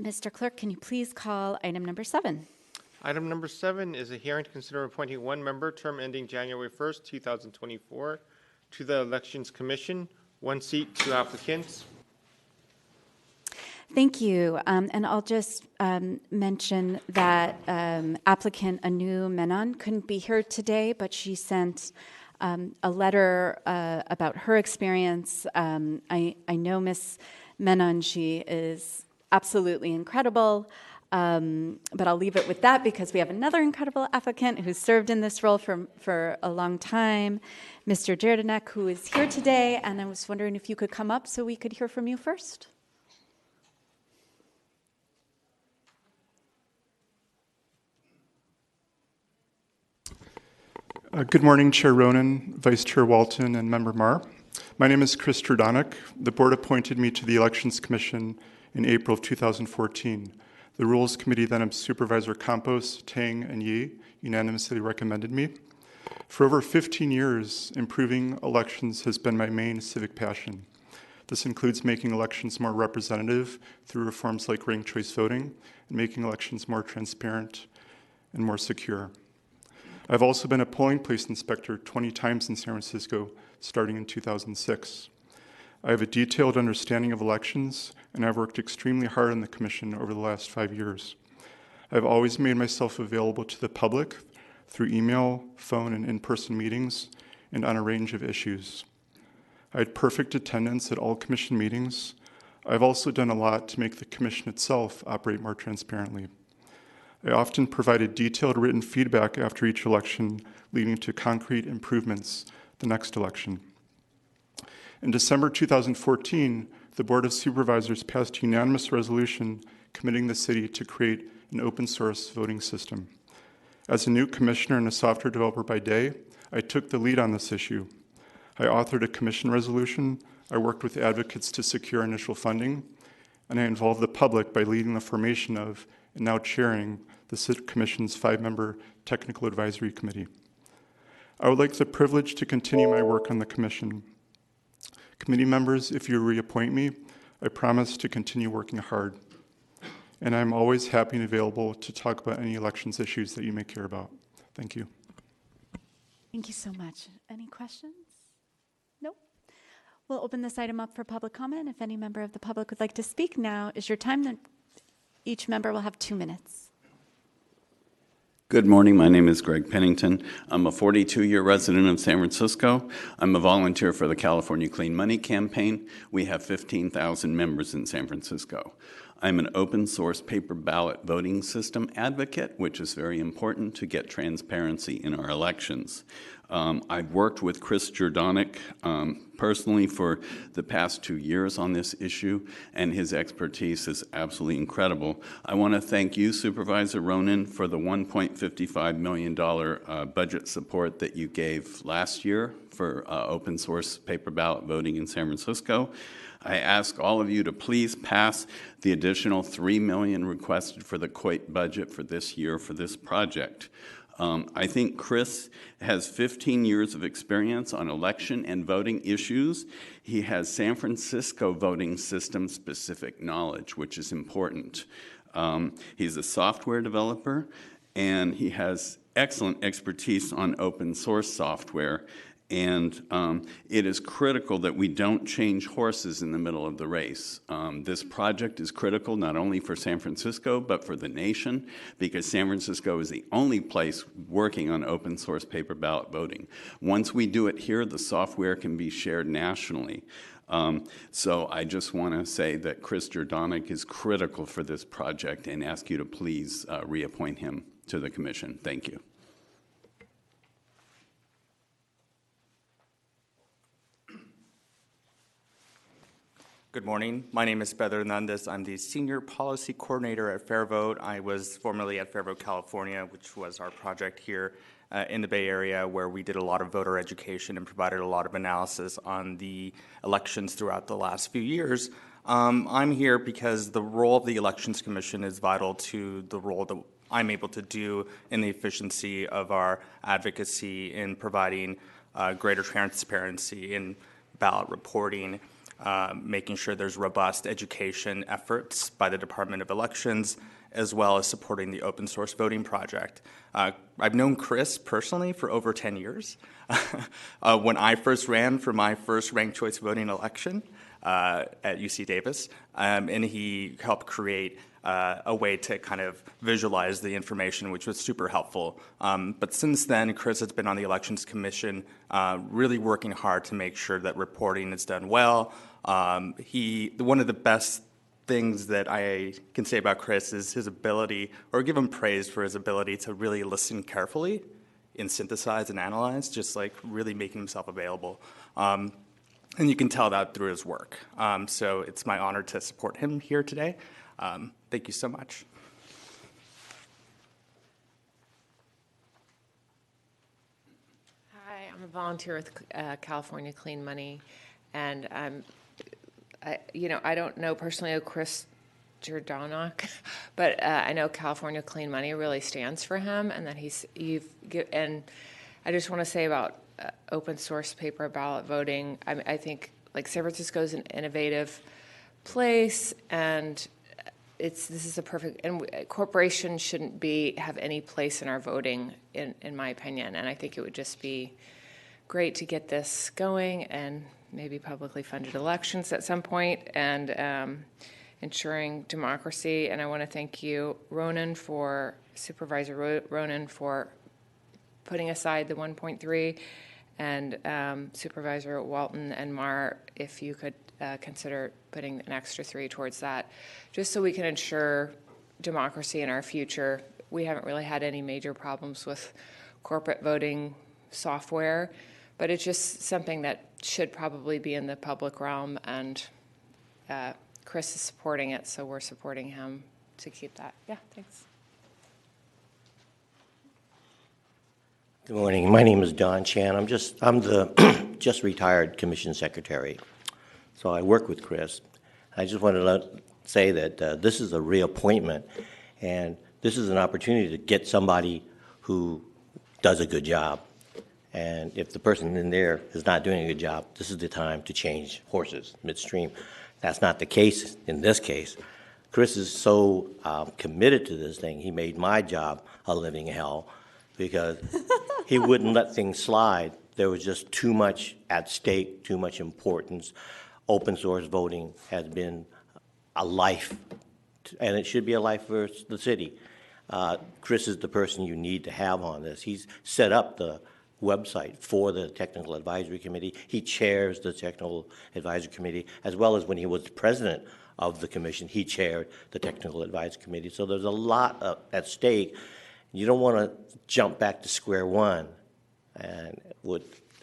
Mr. Clerk, can you please call item number 7? Item number 7 is a hearing to consider appointing one member, term ending January 1st, 2024, to the Elections Commission. One seat, two applicants. Thank you. And I'll just mention that applicant Anu Menon couldn't be here today, but she sent a letter about her experience. I know Ms. Menon, she is absolutely incredible. But I'll leave it with that because we have another incredible applicant who's served in this role for a long time, Mr. Jerdonek, who is here today. And I was wondering if you could come up so we could hear from you first. Good morning, Chair Ronan, Vice Chair Walton, and Member Marr. My name is Chris Jerdonek. The board appointed me to the Elections Commission in April of 2014. The Rules Committee, then of Supervisor Campos, Tang, and Yi, unanimously recommended me. For over 15 years, improving elections has been my main civic passion. This includes making elections more representative through reforms like ranked choice voting and making elections more transparent and more secure. I've also been a polling place inspector 20 times in San Francisco, starting in 2006. I have a detailed understanding of elections, and I've worked extremely hard on the commission over the last 5 years. I've always made myself available to the public through email, phone, and in-person meetings, and on a range of issues. I had perfect attendance at all commission meetings. I've also done a lot to make the commission itself operate more transparently. I often provided detailed written feedback after each election, leading to concrete improvements the next election. In December 2014, the Board of Supervisors passed a unanimous resolution committing the city to create an open source voting system. As a new commissioner and a software developer by day, I took the lead on this issue. I authored a commission resolution, I worked with advocates to secure initial funding, and I involved the public by leading the formation of and now chairing the City Commission's 5-member Technical Advisory Committee. I would like the privilege to continue my work on the Commission. Committee members, if you reappoint me, I promise to continue working hard. And I'm always happy and available to talk about any elections issues that you may care about. Thank you. Thank you so much. Any questions? Nope. We'll open this item up for public comment. If any member of the public would like to speak, now is your time. Then each member will have 2 minutes. Good morning. My name is Greg Pennington. I'm a 42-year resident of San Francisco. I'm a volunteer for the California Clean Money Campaign. We have 15,000 members in San Francisco. I'm an open source paper ballot voting system advocate, which is very important to get transparency in our elections. I've worked with Chris Jerdonek personally for the past 2 years on this issue, and his expertise is absolutely incredible. I want to thank you, Supervisor Ronan, for the $1.55 million budget support that you gave last year for open source paper ballot voting in San Francisco. I ask all of you to please pass the additional $3 million requested for the COIT budget for this year for this project. I think Chris has 15 years of experience on election and voting issues. He has San Francisco voting system specific knowledge, which is important. He's a software developer, and he has excellent expertise on open source software. And it is critical that we don't change horses in the middle of the race. This project is critical not only for San Francisco, but for the nation, because San Francisco is the only place working on open source paper ballot voting. Once we do it here, the software can be shared nationally. So I just want to say that Chris Jerdonek is critical for this project and ask you to please reappoint him to the commission. Thank you. Good morning. My name is Pedro Hernandez. I'm the Senior Policy Coordinator at FairVote. I was formerly at FairVote California, which was our project here in the Bay Area, where we did a lot of voter education and provided a lot of analysis on the elections throughout the last few years. I'm here because the role of the Elections Commission is vital to the role that I'm able to do in the efficiency of our advocacy in providing greater transparency in ballot reporting. making sure there's robust education efforts by the Department of Elections, as well as supporting the open source voting project. I've known Chris personally for over 10 years. When I first ran for my first ranked choice voting election at UC Davis, and he helped create a way to kind of visualize the information, which was super helpful. But since then, Chris has been on the Elections Commission, really working hard to make sure that reporting is done well. One of the best things that I can say about Chris is his ability, or give him praise for his ability to really listen carefully and synthesize and analyze, just like really making himself available. And you can tell that through his work. So it's my honor to support him here today. Thank you so much. Hi, I'm a volunteer with California Clean Money, and I don't know personally Chris Jerdonek, but I know California Clean Money really stands for him, and that and I just want to say about open source paper ballot voting. I think like San Francisco is an innovative place, and this is a perfect, and corporations shouldn't have any place in our voting, in my opinion. And I think it would just be great to get this going and maybe publicly funded elections at some point, and ensuring democracy. And I want to thank you, Supervisor Ronan, for putting aside the 1.3, and Supervisor Walton and Mar, if you could consider putting an extra 3 towards that, just so we can ensure democracy in our future. We haven't really had any major problems with corporate voting software, but it's just something that should probably be in the public realm, and Chris is supporting it, so we're supporting him to keep that. Yeah, thanks. Good morning. My name is Don Chan. I'm the just retired commission secretary. So I work with Chris. I just wanted to say that this is a reappointment, and this is an opportunity to get somebody who does a good job. And if the person in there is not doing a good job, this is the time to change horses midstream. That's not the case in this case. Chris is so committed to this thing, he made my job a living hell, because he wouldn't let things slide. There was just too much at stake, too much importance. Open source voting has been a life, and it should be a life for the city. Chris is the person you need to have on this. He's set up the website for the Technical Advisory Committee. He chairs the Technical Advisory Committee, as well as when he was president of the commission, he chaired the Technical Advisory Committee. So there's a lot at stake. You don't want to jump back to square one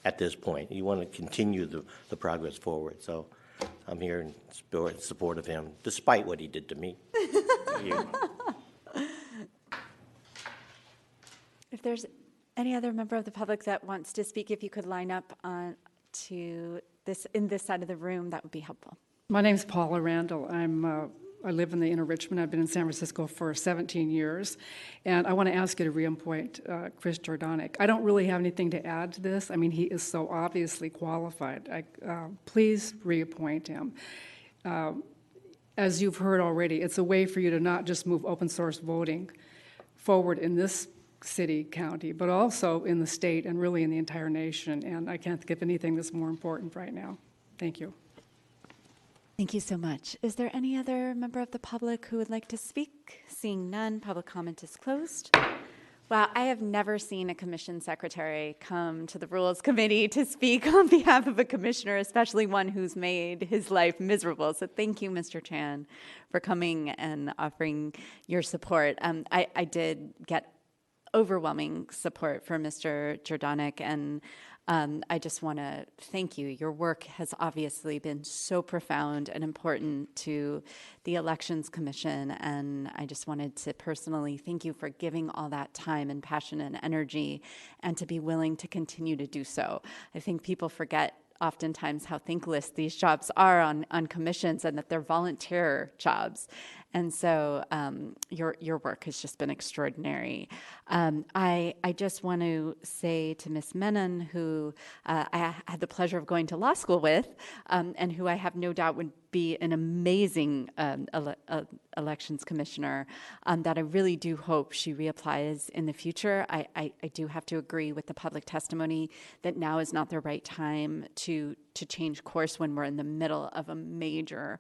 at this point. You want to continue the progress forward. So I'm here in support of him, despite what he did to me. If there's any other member of the public that wants to speak, if you could line up to this side of the room, that would be helpful. My name's Paula Randall. I live in the inner Richmond. I've been in San Francisco for 17 years, and I want to ask you to reappoint Chris Jerdonek. I don't really have anything to add to this. I mean, he is so obviously qualified. Please reappoint him. As you've heard already, it's a way for you to not just move open source voting forward in this city, county, but also in the state and really in the entire nation. And I can't think of anything that's more important right now. Thank you. Thank you so much. Is there any other member of the public who would like to speak? Seeing none, public comment is closed. Wow, I have never seen a commission secretary come to the Rules Committee to speak on behalf of a commissioner, especially one who's made his life miserable. So thank you, Mr. Chan, for coming and offering your support. I did get overwhelming support for Mr. Jerdonek, and I just want to thank you. Your work has obviously been so profound and important to the Elections Commission, and I just wanted to personally thank you for giving all that time and passion and energy, and to be willing to continue to do so. I think people forget oftentimes how thankless these jobs are on commissions, and that they're volunteer jobs. And so your work has just been extraordinary. I just want to say to Ms. Menon, who I had the pleasure of going to law school with, and who I have no doubt would be an amazing elections commissioner, that I really do hope she reapplies in the future. I do have to agree with the public testimony that now is not the right time to change course when we're in the middle of a major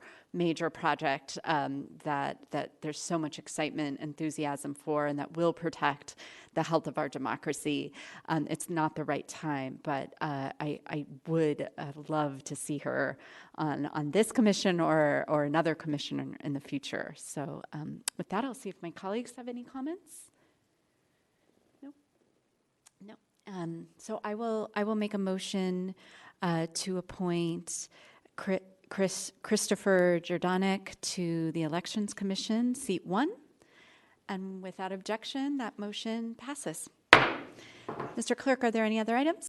project that there's so much excitement, enthusiasm for, and that will protect the health of our democracy. It's not the right time, but I would love to see her on this commission or another commission in the future. So with that, I'll see if my colleagues have any comments. No. So I will make a motion to appoint Christopher Jerdonek to the Elections Commission, seat 1. And without objection, that motion passes. Mr. Clerk, are there any other items?